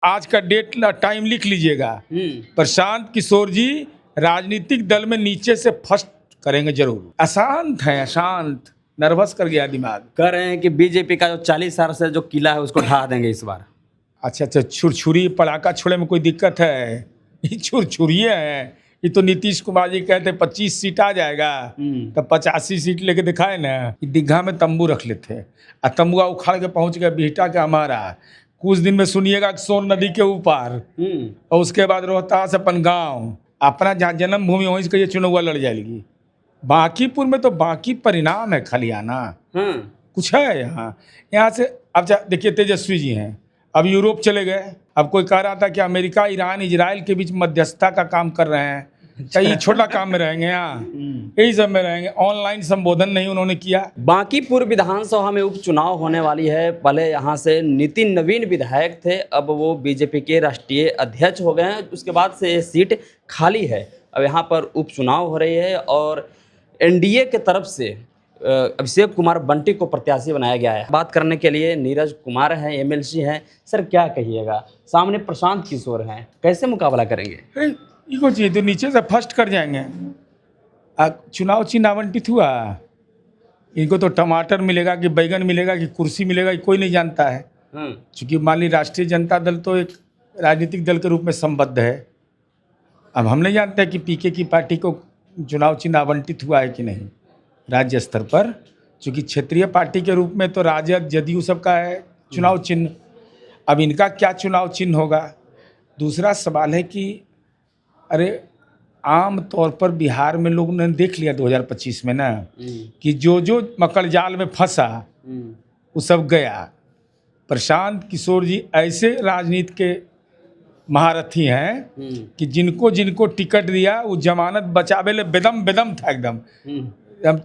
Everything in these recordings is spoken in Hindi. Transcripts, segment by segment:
आज का डेट टाइम लिख लीजिएगा। प्रशांत किशोर जी राजनीतिक दल में नीचे से फर्स्ट करेंगे जरूर। अशांत है, अशांत, नर्वस कर गया दिमाग। कह रहे हैं कि बीजेपी का जो 40 साल से जो किला है उसको ढा देंगे इस बार। अच्छा, छुरछुरी पड़ाका छोड़े में कोई दिक्कत है? ये छुरछुरिये है। ये तो नीतीश कुमार जी कहते 25 सीट आ जाएगा तो 85 सीट लेके दिखाए ना। दीघा में तंबू रख लेते और तंबुआ उखाड़ के पहुंच गया बिहटा के हमारा। कुछ दिन में सुनिएगा सोन नदी के ऊपर, और उसके बाद रोहतास अपन गाँव, अपना जहाँ जन्मभूमि वहीं से ये चुनाव लड़ जाएगी। बांकीपुर में तो बाकी परिणाम है खलियाना, कुछ है यहाँ से। अब देखिए तेजस्वी जी हैं, अब यूरोप चले गए। अब कोई कह रहा था कि अमेरिका, ईरान, इजराइल के बीच मध्यस्थता का काम कर रहे हैं। कई छोटा काम में रहेंगे यहाँ, यही सब में रहेंगे। ऑनलाइन संबोधन नहीं उन्होंने किया। बांकीपुर विधानसभा में उपचुनाव होने वाली है। पहले यहाँ से नितिन नवीन विधायक थे, अब वो बीजेपी के राष्ट्रीय अध्यक्ष हो गए हैं। उसके बाद से ये सीट खाली है। अब यहाँ पर उपचुनाव हो रही है और एनडीए के तरफ से अभिषेक कुमार बंटी को प्रत्याशी बनाया गया है। बात करने के लिए नीरज कुमार हैं, एमएलसी हैं। सर क्या कहिएगा, सामने प्रशांत किशोर हैं, कैसे मुकाबला करेंगे? इनको चाहिए तो नीचे से फर्स्ट कर जाएंगे। चुनाव चिन्ह आवंटित हुआ, इनको तो टमाटर मिलेगा कि बैगन मिलेगा कि कुर्सी मिलेगा, कोई नहीं जानता है। चूँकि मान ली राष्ट्रीय जनता दल तो एक राजनीतिक दल के रूप में संबद्ध है। अब हम नहीं जानते कि पीके की पार्टी को चुनाव चिन्ह आवंटित हुआ है कि नहीं राज्य स्तर पर। चूँकि क्षेत्रीय पार्टी के रूप में तो राजद, जदयू सबका है चुनाव चिन्ह। अब इनका क्या चुनाव चिन्ह होगा? दूसरा सवाल है कि अरे आम तौर पर बिहार में लोगों ने देख लिया 2025 में ना कि जो जो मकर जाल में फंसा वो सब गया। प्रशांत किशोर जी ऐसे राजनीति के महारथी हैं कि जिनको जिनको टिकट दिया वो जमानत बचावे ले बेदम बेदम था, एकदम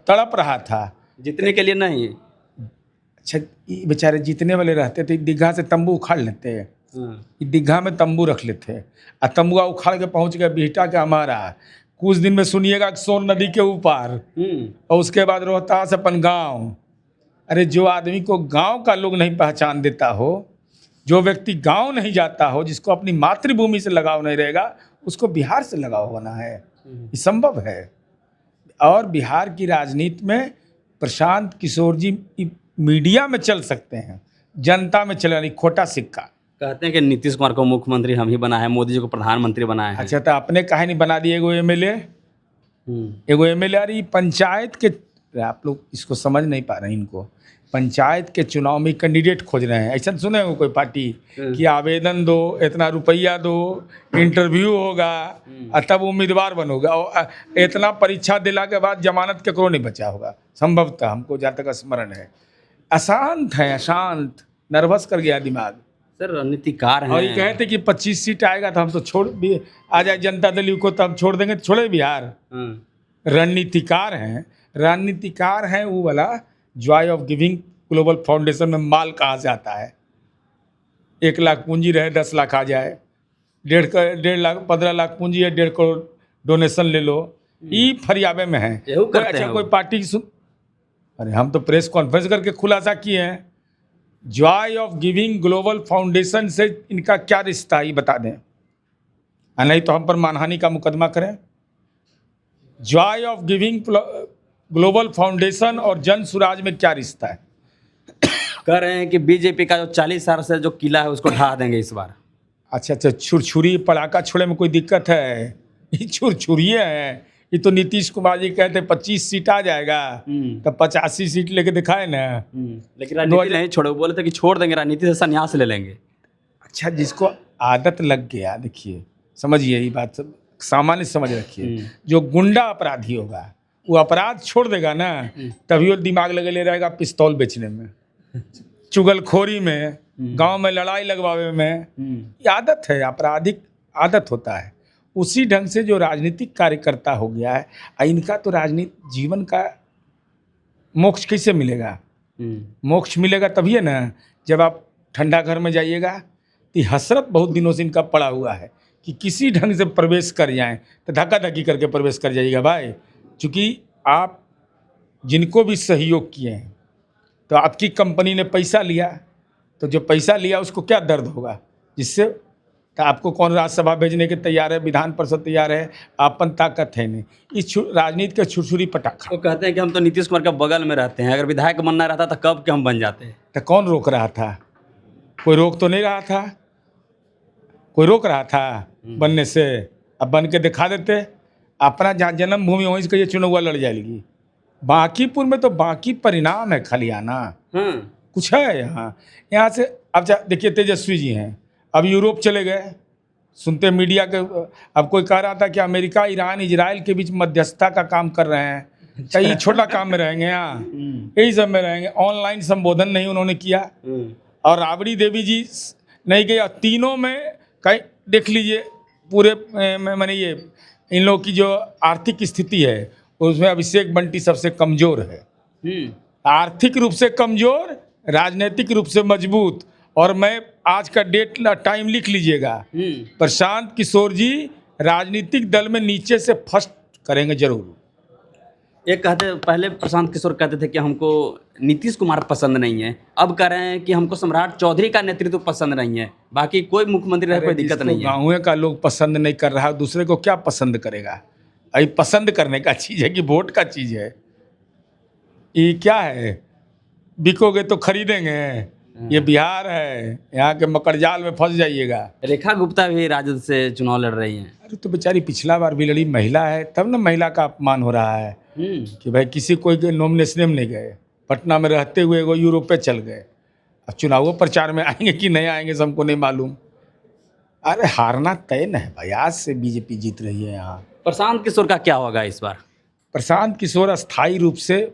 तड़प रहा था। जीतने के लिए नहीं। अच्छा, बेचारे जीतने वाले रहते थे दीघा से तंबू उखाड़ लेते हैं। दीघा में तंबू रख लेते हैं और तंबुआ उखाड़ के पहुंच गया बिहटा के हमारा। कुछ दिन में सुनिएगा सोन नदी के ऊपर, और उसके बाद रोहतास अपन गाँव। अरे जो आदमी को गाँव का लोग नहीं पहचान देता हो, जो व्यक्ति गांव नहीं जाता हो, जिसको अपनी मातृभूमि से लगाव नहीं रहेगा, उसको बिहार से लगाव होना है, ये संभव है। और बिहार की राजनीति में प्रशांत किशोर जी मीडिया में चल सकते हैं, जनता में चले नहीं। खोटा सिक्का। कहते हैं कि नीतीश कुमार को मुख्यमंत्री हम ही बनाए हैं, मोदी जी को प्रधानमंत्री बनाए हैं। अच्छा, तो अपने काहे नहीं बना दिए एगो एमएलए? अरे पंचायत के, आप लोग इसको समझ नहीं पा रहे हैं। इनको पंचायत के चुनाव में कैंडिडेट खोज रहे हैं। ऐसा सुने हो कोई पार्टी कि आवेदन दो, इतना रुपया दो, इंटरव्यू होगा और तब उम्मीदवार बनोगा, और इतना परीक्षा दिला के बाद जमानत केकरो नहीं बचा होगा संभवतः, हमको जहाँ तक स्मरण है। अशांत है, अशांत, नर्वस कर गया दिमाग। सर रणनीतिकार हैं। और ये कहते कि 25 सीट आएगा तो हम तो छोड़ भी आ जाए जनता दल को, तो हम छोड़ देंगे, तो छोड़े बिहार। रणनीतिकार हैं, रणनीतिकार हैं वो वाला। Joy of giving global foundation में माल कहाँ से आता है? 1 लाख पूंजी रहे 10 लाख आ जाए, 1.5 लाख 15 लाख पूंजी है, 1.5 करोड़ डोनेशन ले लो, ये फरियाबे में है। अच्छा, कोई पार्टी की अरे हम तो प्रेस कॉन्फ्रेंस करके खुलासा किए हैं। Joy of giving global foundation से इनका क्या रिश्ता है ये बता दें, नहीं तो हम पर मानहानि का मुकदमा करें। Joy of giving global foundation और जन सुराज में क्या रिश्ता है? कह रहे हैं कि बीजेपी का जो 40 साल से जो किला है उसको ढा देंगे इस बार। अच्छा, छुरछुरी पड़ाका छोड़े में कोई दिक्कत है? ये छुरछुरिये हैं। ये तो नीतीश कुमार जी कहते 25 सीट आ जाएगा तो 85 सीट लेके दिखाए ना। लेकिन राजनीति नहीं छोड़ो, बोले थे कि छोड़ देंगे, राजनीति से संन्यास ले लेंगे। अच्छा, जिसको आदत लग गया, देखिए समझिए ये बात, सामान्य समझ रखिए। जो गुंडा अपराधी होगा वो अपराध छोड़ देगा ना, तभी वो दिमाग लगे रहेगा पिस्तौल बेचने में, चुगलखोरी में, गांव में लड़ाई लगवावे में। ये आदत है, आपराधिक आदत होता है। उसी ढंग से जो राजनीतिक कार्यकर्ता हो गया है, इनका तो राजनीतिक जीवन का मोक्ष कैसे मिलेगा? मोक्ष मिलेगा तभी है ना जब आप ठंडा घर में जाइएगा। तो हसरत बहुत दिनों से इनका पड़ा हुआ है कि किसी ढंग से प्रवेश कर जाएं, तो धक्का धक्की करके प्रवेश कर जाइएगा भाई। चूँकि आप जिनको भी सहयोग किए हैं, तो आपकी कंपनी ने पैसा लिया, तो जो पैसा लिया उसको क्या दर्द होगा, जिससे तो आपको कौन राज्यसभा भेजने के तैयार है, विधान परिषद तैयार है, आपन ताकत है नहीं। इस राजनीति का छुरछुरी पटाखा। वो कहते हैं कि हम तो नीतीश कुमार के बगल में रहते हैं, अगर विधायक बनना रहता तो कब के हम बन जाते। तो कौन रोक रहा था? कोई रोक तो नहीं रहा था, कोई रोक रहा था बनने से? अब बन के दिखा देते। अपना जहाँ जन्मभूमि वहीं से ये चुनाव लड़ जाएगी। बांकीपुर में तो बाकी परिणाम है खाली आना, कुछ है यहाँ से। अब देखिए तेजस्वी जी हैं, अब यूरोप चले गए, सुनते मीडिया के। अब कोई कह रहा था कि अमेरिका, ईरान, इजराइल के बीच मध्यस्थता का काम कर रहे हैं। क्या ये छोटा काम में रहेंगे? यहाँ यही सब में रहेंगे। ऑनलाइन संबोधन नहीं उन्होंने किया, और राबड़ी देवी जी नहीं गए। तीनों में कहीं देख लीजिए पूरे मैंने ये इन लोगों की जो आर्थिक स्थिति है उसमें अभिषेक बंटी सबसे कमज़ोर है। आर्थिक रूप से कमज़ोर, राजनीतिक रूप से मजबूत। और मैं आज का डेट टाइम लिख लीजिएगा, प्रशांत किशोर जी राजनीतिक दल में नीचे से फर्स्ट करेंगे जरूर। एक कहते पहले प्रशांत किशोर कहते थे कि हमको नीतीश कुमार पसंद नहीं है, अब कह रहे हैं कि हमको सम्राट चौधरी का नेतृत्व पसंद नहीं है, बाकी कोई मुख्यमंत्री रहे कोई दिक्कत नहीं है। गाँव का लोग पसंद नहीं कर रहा है, दूसरे को क्या पसंद करेगा? अभी पसंद करने का चीज़ है कि वोट का चीज़ है? ये क्या है? बिकोगे तो खरीदेंगे। ये बिहार है, यहाँ के मकड़जाल में फंस जाइएगा। रेखा गुप्ता भी राजद से चुनाव लड़ रही हैं। अरे तो बेचारी पिछला बार भी लड़ी, महिला है, तब ना महिला का अपमान हो रहा है कि भाई किसी कोई के नॉमिनेशन में नहीं गए, पटना में रहते हुए वो यूरोप पे चल गए। अब चुनावों प्रचार में आएंगे कि नहीं आएंगे हमको नहीं मालूम। अरे हारना तय न है भाई, आज से बीजेपी जीत रही है यहाँ। प्रशांत किशोर का क्या होगा इस बार? प्रशांत किशोर अस्थायी रूप से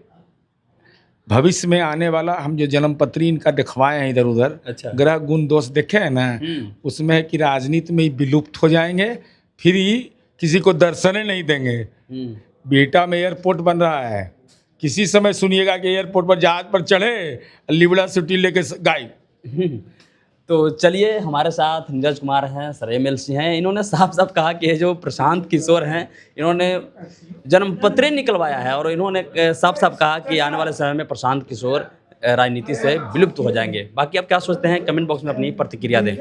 भविष्य में आने वाला, हम जो जन्मपत्री इनका दिखवाए हैं इधर उधर, अच्छा। ग्रह गुण दोष देखे हैं ना, उसमें है कि राजनीति में विलुप्त हो जाएंगे, फिर ही किसी को दर्शने नहीं देंगे। बेटा में एयरपोर्ट बन रहा है, किसी समय सुनिएगा कि एयरपोर्ट पर जहाज पर चढ़े, लिबड़ा सिटी लेके गायब। तो चलिए, हमारे साथ नीरज कुमार हैं, सर MLC हैं। इन्होंने साफ साफ कहा कि ये जो प्रशांत किशोर हैं, इन्होंने जन्मपत्र निकलवाया है, और इन्होंने साफ साफ कहा कि आने वाले समय में प्रशांत किशोर राजनीति से विलुप्त हो जाएंगे। बाकी आप क्या सोचते हैं, कमेंट बॉक्स में अपनी प्रतिक्रिया दें।